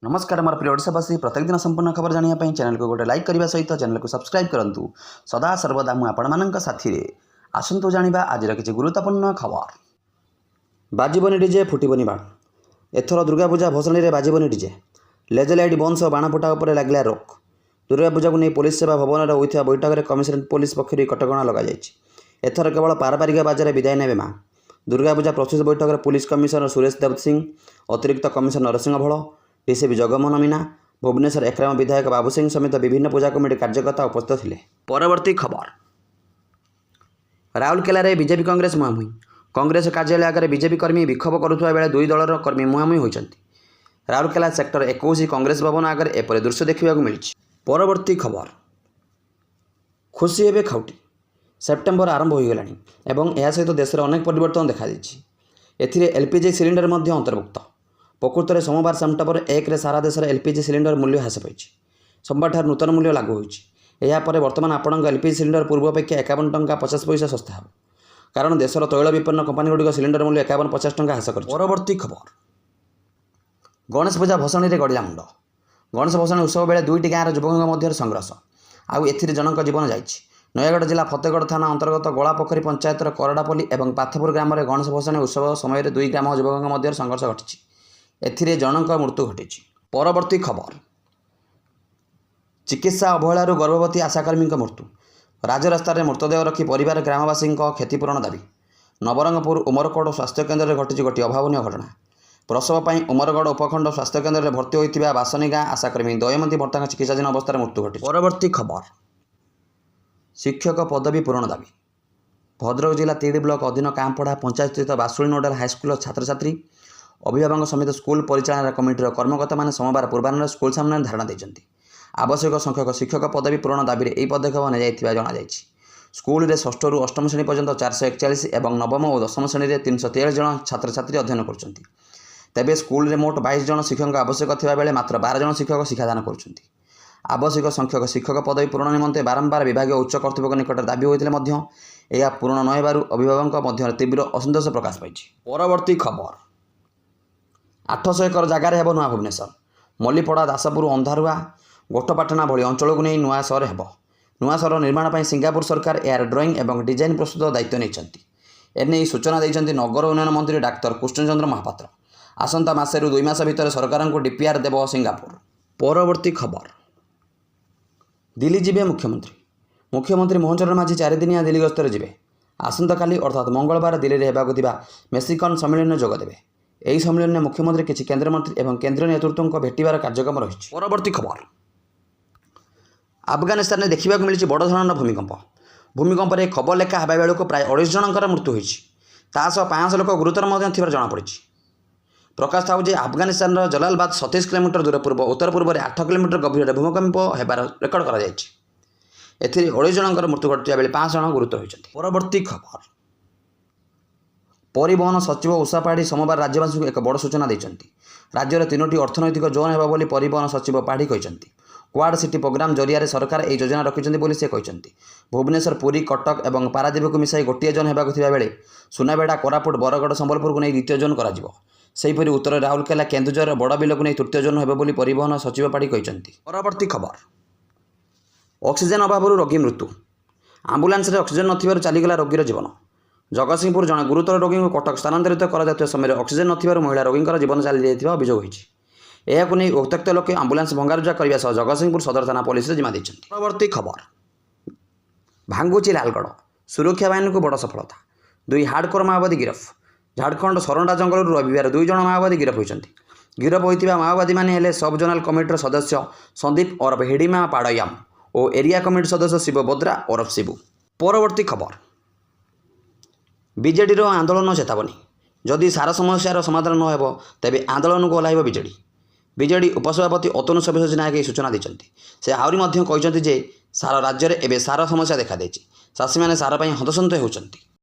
नमस्कार मोर प्रिय ओडावासी प्रत्येक दिन संपूर्ण खबर जानापी चैनल को गोटे लाइक करने सहित चैनल को सब्सक्राइब करूँ सदा सर्वदा मुझे साथी आसतु जाना आज किसी गुरुत्वपूर्ण खबर। बाजबनी डीजे फुटबनी बाण एथर दुर्गा पूजा भसाणी में बाजबनी डीजे लेज लाइट बंद सह बाण फुटा पर लगे रोक। दुर्गा पूजा को नहीं पुलिस सेवा भवन में होता बैठक में कमिशनरेट पुलिस पक्ष कटक लग एथर केवल पारंपरिक बाजार विदाय ने माँ। दुर्गा पूजा प्रस्तुत बैठक में पुलिस कमिशनर सुरेश देव सिंह, अतिरिक्त कमिशनर नरसिंह भल, डीसीपी जगमोहन मीना, भुवनेश्वर एक्राम विधायक बाबू सिंह समेत विभिन्न पूजा कमिटी कार्यकर्ता उपस्थित थे। परवर्ती खबर राउरकेला रे बीजेपी कांग्रेस मुहांमुही। कांग्रेस कार्यालय आगे बीजेपी कर्मी विक्षोभ करुवा बेले दुई दलर कर्मी मुहांमुही होती। राउरकेला सेक्टर 21 कांग्रेस भवन आगे एपरी दृश्य देखा मिली। परवर्ती खबर खुशी हेबे खाउटी सेप्टेम्बर आरंभ हो गलानी एवं यह सहित देश में अनेक परिवर्तन देखा एथिरे एलपीजी सिलिंडर मध्य अंतर्भुक्त। प्रकृत में सोमवार सेप्टेम्बर 1 सारा देश में एलपीजी सिलिंडर मूल्य ह्रास पाई। सोमवार ठार नूतन मूल्य लागू होपर बर्तमान आपण एलपीजी सिलिंडर पूर्वापेक्षा 51 टंका 50 पैसा सस्ता हो कारण देशर तैल विपणन कंपानी गुड़िक सिलिंडर मूल्य 51-50 टंका ह्रास कर। परवर्ती खबर गणेश पूजा भसाणी में गड़िला मुंड। गणेश भसाणी उत्सव बेले दुईटी गाँव युवकों मध्य संघर्ष आउ एथिरे जनक जीवन जाइछि। नयगढ़ जिला फतेगढ़ थाना अंतर्गत गलापोखरी पंचायतर करडापल्ली और पाथपुर ग्राम में गणेश भसाणी उत्सव समय दुई ग्राम युवकों मध्य संघर्ष घटी एथिरे जनक मृत्यु घटी। परवर्ती खबर चिकित्सा अवहेलू गर्भवती आशाकर्मी मृत्यु। राजरास्त मृतदेह रखी परिवार ग्रामवासी क्षतिपूरण दाबी। नवरंगपुर उमरकोट स्वास्थ्य केन्द्र में घटी गोटे अभावन घटना। प्रसव पर उमरगढ़ उपखंड स्वास्थ्य केन्द्र में भर्ती होता बासनी गाँ आशाकर्मी दयमती भट्टा चिकित्साधीन अवस्था मृत्यु घटी। परवर्ती खबर शिक्षक पदवी पूरण दाबी। भद्रक जिला तीड़ी ब्लक अधीन कामपड़ा पंचायत स्थित बासुली नोडाल हाईस्कल छात्र छात्री अभिभावक समेत स्कूल परिचालना कमिटर कर्मकर्ता मैंने सोमवार पूर्वाह स्कूल सामने धारणा देते। आवश्यक संख्यक शिक्षक पदवी पूरण दाबी में यह पदक्षेप निजाई। स्कूल में 6ठ ରୁ 8ମ श्रेणी पर्यंत 441 और नवम और 10ମ श्रेणी में 313 जन छात्र छात्री अध्ययन कर। तेबे स्कूल में मोट 22 जन शिक्षक आवश्यक थिबा बेले मात्र 12 जन शिक्षक शिक्षादान कर। आवश्यक संख्यक शिक्षक पदवी पूरण निमंते बारंबार विभाग उच्च कर्तृपक्ष निकट दाबी होते यह पूरण न होबारु अभिभावक मध्य तीव्र असंतोष प्रकाश पाई। परवर्ती खबर 800 एकर जगार हेब नुआ भुवनेश्वर। मल्लीपड़ा दासपुर अंधारुआ गोठपाटना भली अंचल को नहीं नुआ सहर हेब। नुआ सहर निर्माण पर सिंगापुर सरकार एयर ड्रॉइंग और डिजाइन प्रस्तुत दायित्व नहीं। एने सूचना देते नगर उन्नयन मंत्री डाक्तर कृष्णचंद्र महापात्र। आसंता मासरू 2 मास भितर सरकार को डीपीआर देव सिंगापुर। परवर्ती खबर दिल्ली जीवे मुख्यमंत्री। मुख्यमंत्री मोहन चरण मांझी 4 दिनिया दिल्ली गस्तर जीवे। आसंता काली अर्थात मंगलवार दिल्ली में होगा मेक्सिकन सम्मेलन में जोगदेवे। यही सम्मेलन में मुख्यमंत्री किसी केन्द्रमंत्री और केन्द्रीय नेतृत्व को भेटार कार्यक्रम रही। परवर्ती खबर अफगानिस्तान में देखा मिली बड़ धरण भूमिकंप। भूमिकंप खबर लेखा होगा बेलू प्राय 28 जनकर मृत्यु होती। 500 लोक गुरुतर जमापड़ी। प्रकाश था कि अफगानिस्तान जलालबाद 37 किलोमीटर दूर पूर्व उत्तर पूर्व 8 किलोमीटर गभीर भूमिकंप होबार रेकर्ड कर। 28 जनकर मृत्यु घटा बेले 5 जन गुरुतर होती। परवर्ती खबर परिवहन सचिव उषा पाढ़ी सोमवार राज्यवासी को एक बड़ सूचना देते। राज्य में 3टी अर्थनैतिक जोन होगा बोली परिवहन सचिव पाढ़ी कहते। क्वाड सिटी प्रोग्राम जरिया सरकार यह योजना रखिंट से कहते। भुवनेश्वर पुरी कटक और पारादीप को मिसाई गोटे जोन होगा बेले सुनाबेड़ा कोरापुट बरगढ़ संबलपुर को नहीं द्वितीय जोन कर। उत्तर राउरकेला केन्दुझर बड़बिल को नहीं तृतीय जोन होगा बोली परिवहन सचिव पाढ़ी कहते। परवर्ती खबर ऑक्सीजन अभाव रोगी मृत्यु। आम्बुलांस ऑक्सीजन नथिबारु चलीगला रोगीर जीवन। जगतसिंहपुर जड़े गुरुतर रोगी को कटक स्थानांतरित कर समय ऑक्सीजन नथिबारु महिला रोगी जीवन चली जाइथिबा अभियोग होइछि। एहाकु नहीं उक्तक्त लोके आम्बुलांस भंगारुजा करने सह जगतसिंहपुर सदर थाना पुलिस जिम्मा देते। परवर्ती खबर भांगुची लालगढ़ सुरक्षा बाहिनी को बड़ सफलता। 2 हार्डकोर माओवादी गिरफ। झारखंड सरंडा जंगल रविवार 2 जन माओवादी गिरफ होती। गिरफ होता माओवादी मैंने सब जोनाल कमिटर सदस्य संदीप ओरफ हिडिमा पाड़याम और एरिया कमिटी सदस्य शिव बद्रा ओरफ शिबू। परवर्ती खबर बीजेडी आंदोलन चेतावनी। जदि सारा समस्यार समाधान न हो तेबे आंदोलन को ओह्लैब बीजेडी। बीजेडी उपसभापति अतनु सब्यसाची नायक यह सूचना देते। से आहरी कहते सारा राज्य में एवं सार समस्या देखा चाषी मैंने सार पर हतसंत होती।